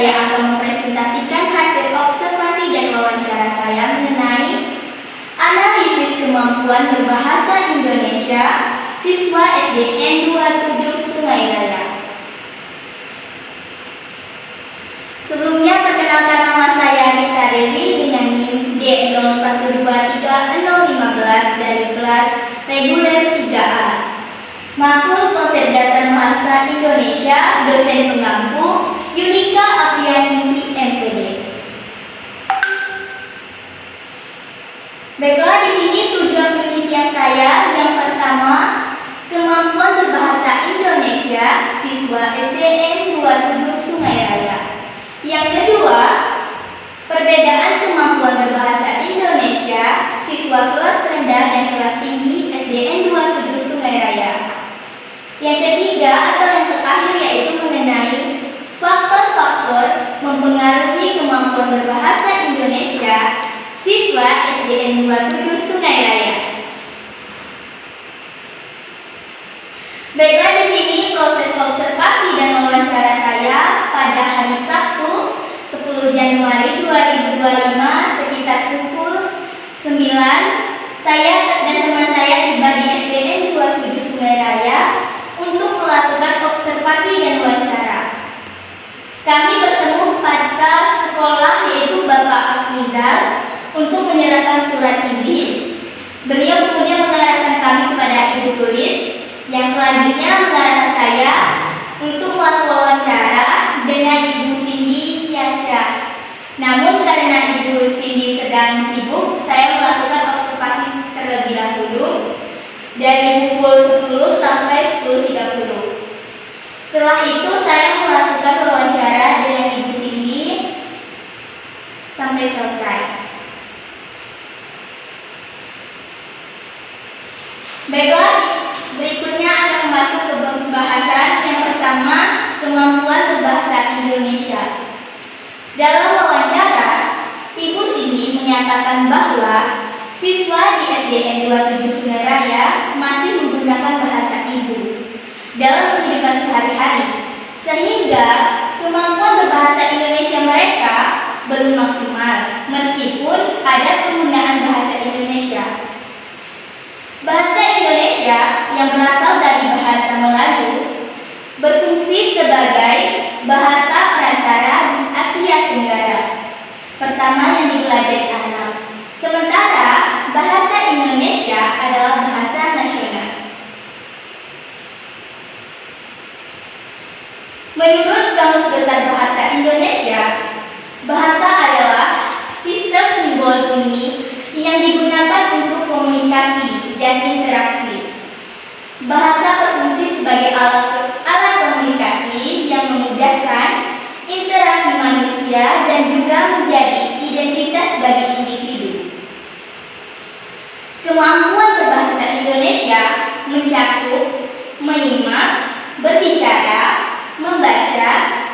saya akan mempresentasikan hasil observasi dan wawancara saya mengenai analisis kemampuan berbahasa Indonesia siswa SDN 27 Sungai Raya. Sebelumnya perkenalkan, nama saya Rizka Dewi dengan NIM D01236015 dari kelas reguler 3A. Makul Konsep Dasar Bahasa Indonesia, dosen pengampu Yunika Aprianisi MPD. Baiklah, di sini tujuan penelitian saya. Yang pertama, kemampuan berbahasa Indonesia siswa SDN 27 Sungai Raya. Yang kedua, perbedaan kemampuan berbahasa Indonesia siswa kelas rendah dan kelas tinggi SDN 27 Sungai Raya. Yang ketiga atau yang terakhir yaitu mengenai faktor-faktor mempengaruhi kemampuan berbahasa Indonesia siswa SDN 27 Sungai Raya. Baiklah, di sini proses observasi dan wawancara saya pada hari Sabtu 10 Januari 2025 sekitar pukul 9. Saya dan teman saya tiba di SDN 27 Sungai Raya untuk melakukan observasi dan wawancara. Kami bertemu pada sekolah yaitu Bapak Afrizal untuk menyerahkan surat izin. Beliau kemudian mengarahkan kami kepada Ibu Sulis, yang selanjutnya mengarahkan saya untuk melakukan wawancara dengan Ibu Cindy Yasha. Namun karena Ibu Cindy sedang sibuk, saya melakukan observasi terlebih dahulu dari pukul 10 sampai 10.30. Setelah itu saya melakukan wawancara dengan Ibu Cindy sampai selesai. Baiklah, berikutnya akan masuk ke pembahasan. Yang pertama, kemampuan berbahasa Indonesia. Dalam wawancara, Ibu Cindy menyatakan bahwa siswa di SDN 27 Sungai Raya masih menggunakan bahasa ibu dalam kehidupan sehari-hari, sehingga kemampuan berbahasa Indonesia mereka belum maksimal meskipun ada penggunaan bahasa Indonesia. Bahasa Indonesia yang berasal dari bahasa Melayu berfungsi sebagai bahasa perantara di Asia Tenggara. Pertama yang dipelajari anak. Sementara bahasa Indonesia adalah bahasa nasional. Menurut Kamus Besar Bahasa Indonesia, bahasa adalah sistem simbol bunyi yang digunakan untuk komunikasi dan interaksi. Bahasa berfungsi sebagai alat komunikasi yang memudahkan interaksi manusia dan juga menjadi identitas bagi individu. Kemampuan berbahasa Indonesia mencakup menyimak, berbicara, membaca,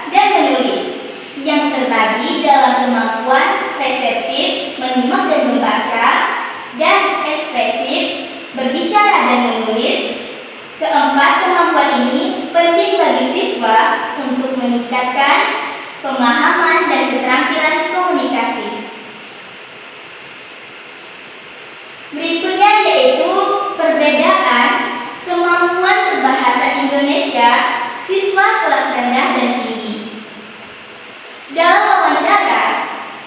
dan menulis, yang terbagi dalam kemampuan reseptif, menyimak dan membaca, dan ekspresif, berbicara dan menulis. Keempat, kemampuan ini penting bagi siswa untuk meningkatkan pemahaman dan keterampilan komunikasi. Berikutnya yaitu perbedaan kemampuan berbahasa Indonesia siswa kelas rendah dan tinggi. Dalam wawancara,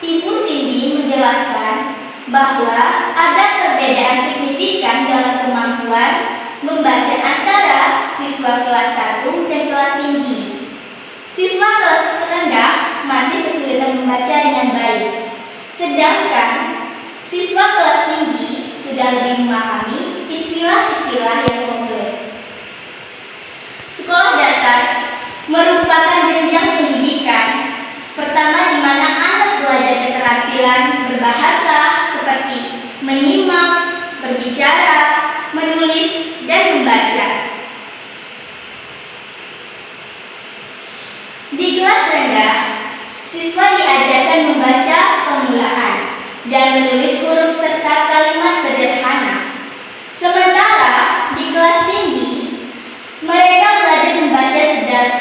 Ibu Cindy menjelaskan bahwa ada perbedaan signifikan dalam kemampuan membaca antara siswa kelas 1 dan kelas tinggi. Siswa kelas rendah masih kesulitan membaca dengan baik, sedangkan siswa kelas tinggi sudah lebih memahami istilah-istilah yang kompleks. Sekolah dasar merupakan jenjang pendidikan pertama di mana anak belajar keterampilan berbahasa seperti menyimak, berbicara, menulis, dan membaca. Di kelas rendah, siswa diajarkan membaca permulaan dan menulis huruf serta kalimat sederhana. Sementara di kelas tinggi, mereka belajar membaca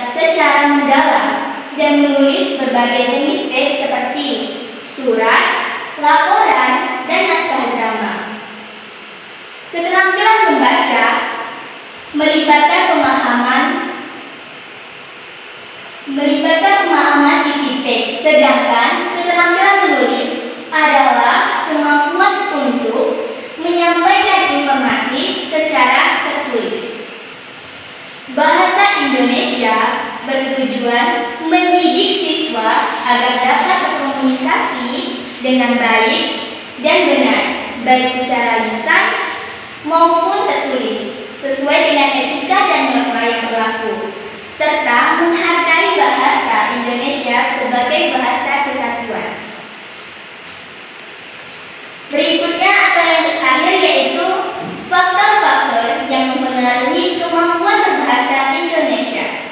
secara mendalam dan menulis berbagai jenis teks seperti surat, laporan, dan naskah drama. Keterampilan membaca melibatkan pemahaman isi teks, sedangkan keterampilan menulis adalah kemampuan untuk menyampaikan informasi secara tertulis. Bahasa Indonesia bertujuan mendidik siswa agar dapat berkomunikasi dengan baik dan benar, baik secara lisan maupun tertulis, sesuai dengan etika dan norma yang berlaku, serta menghargai bahasa Indonesia sebagai bahasa kesatuan. Berikutnya atau yang terakhir yaitu faktor-faktor yang mempengaruhi kemampuan berbahasa Indonesia.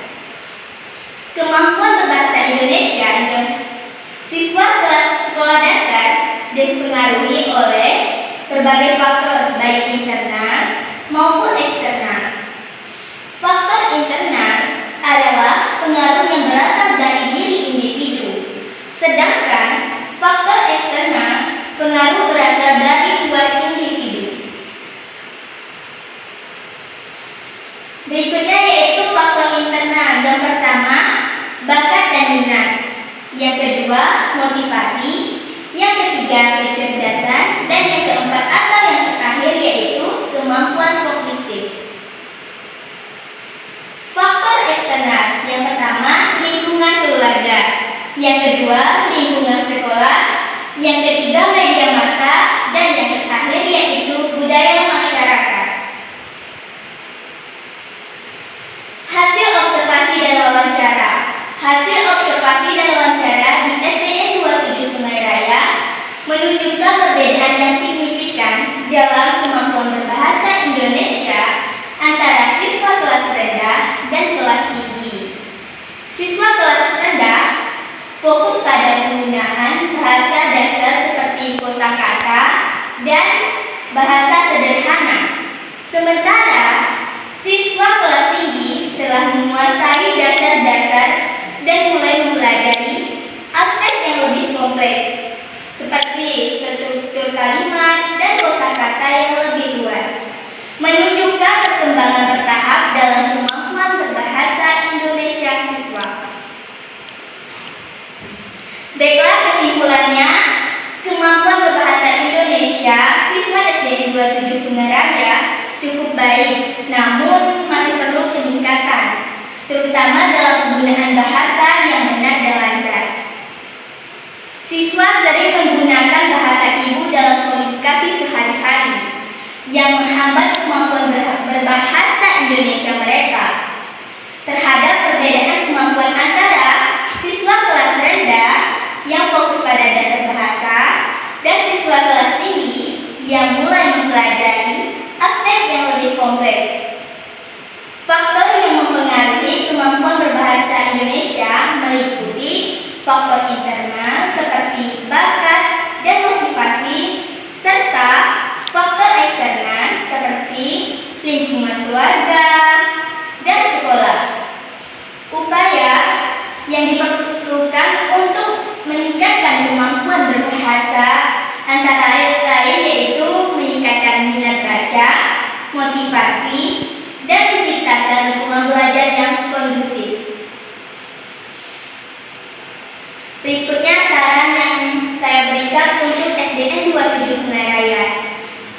Kemampuan berbahasa Indonesia siswa kelas sekolah dasar dipengaruhi oleh berbagai faktor baik internal maupun eksternal. Faktor internal adalah pengaruh yang berasal dari diri individu, sedangkan faktor eksternal pengaruh berasal dari luar individu. Berikutnya yaitu faktor internal. Yang pertama, bakat dan minat. Yang kedua, motivasi. Yang ketiga, kecerdasan. Dan yang keempat atau yang terakhir yaitu kemampuan kognitif. Faktor eksternal. Yang pertama, lingkungan keluarga. Yang kedua, lingkungan sekolah. Yang ketiga, media massa. Dan yang terakhir yaitu budaya masyarakat. Hasil observasi dan wawancara. Hasil observasi dan wawancara di SDN 27 Sungai Raya menunjukkan perbedaan yang signifikan dalam kemampuan berbahasa Indonesia antara siswa kelas rendah dan kelas tinggi. Siswa kelas rendah fokus pada penggunaan bahasa dasar seperti kosakata dan bahasa sederhana. Sementara siswa kelas tinggi telah menguasai dasar-dasar dan mulai mempelajari aspek yang lebih kompleks seperti struktur kalimat dan kosakata yang lebih luas, menunjukkan perkembangan bertahap dalam kemampuan berbahasa Indonesia siswa. Baiklah, kesimpulannya, kemampuan berbahasa Indonesia siswa SDN 27 Sungai Raya cukup baik, namun masih perlu peningkatan, terutama dalam penggunaan bahasa yang benar dan lancar. Siswa sering menggunakan bahasa ibu dalam komunikasi sehari-hari yang menghambat kemampuan berbahasa Indonesia mereka. Terhadap perbedaan kemampuan antara siswa kelas rendah yang fokus pada dasar bahasa dan siswa kelas tinggi yang mulai mempelajari aspek yang lebih kompleks. Faktor yang mempengaruhi kemampuan berbahasa Indonesia meliputi faktor internal seperti bakat dan motivasi, serta faktor eksternal seperti lingkungan keluarga dan sekolah. Upaya yang diperlukan untuk meningkatkan kemampuan berbahasa antara lain yaitu meningkatkan minat baca, motivasi, dan menciptakan lingkungan belajar yang kondusif. Berikutnya saran yang saya berikan untuk SDN 27 Sungai Raya.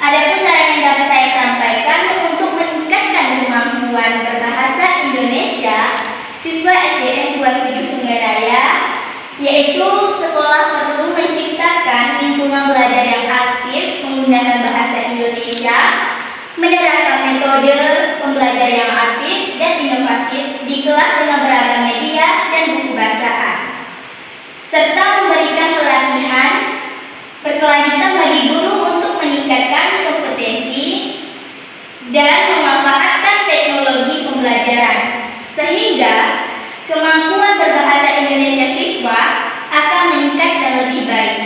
Adapun saran yang dapat saya sampaikan untuk meningkatkan kemampuan berbahasa Indonesia siswa SDN 27 Sungai Raya, yaitu sekolah perlu menciptakan lingkungan belajar yang aktif menggunakan bahasa Indonesia, menerapkan metode pembelajaran yang aktif dan inovatif di kelas dengan beragam media dan buku bacaan, serta memberikan pelatihan berkelanjutan bagi guru untuk meningkatkan kompetensi dan memanfaatkan teknologi pembelajaran, sehingga kemampuan berbahasa Indonesia siswa akan meningkat dan lebih baik.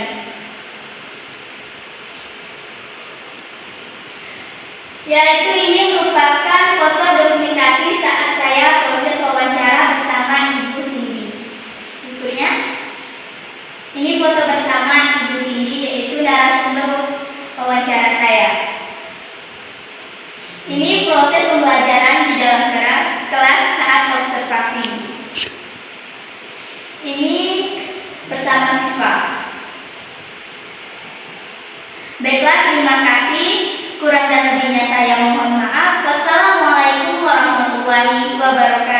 Yaitu ini merupakan foto dokumentasi saat saya proses wawancara bersama Ibu Cindy. Ini foto bersama Ibu Cindy, yaitu narasumber wawancara saya. Ini proses pembelajaran di dalam kelas saat observasi. Ini bersama siswa. Baiklah, terima kasih. Kurang dan lebihnya saya mohon maaf. Wassalamualaikum warahmatullahi wabarakatuh.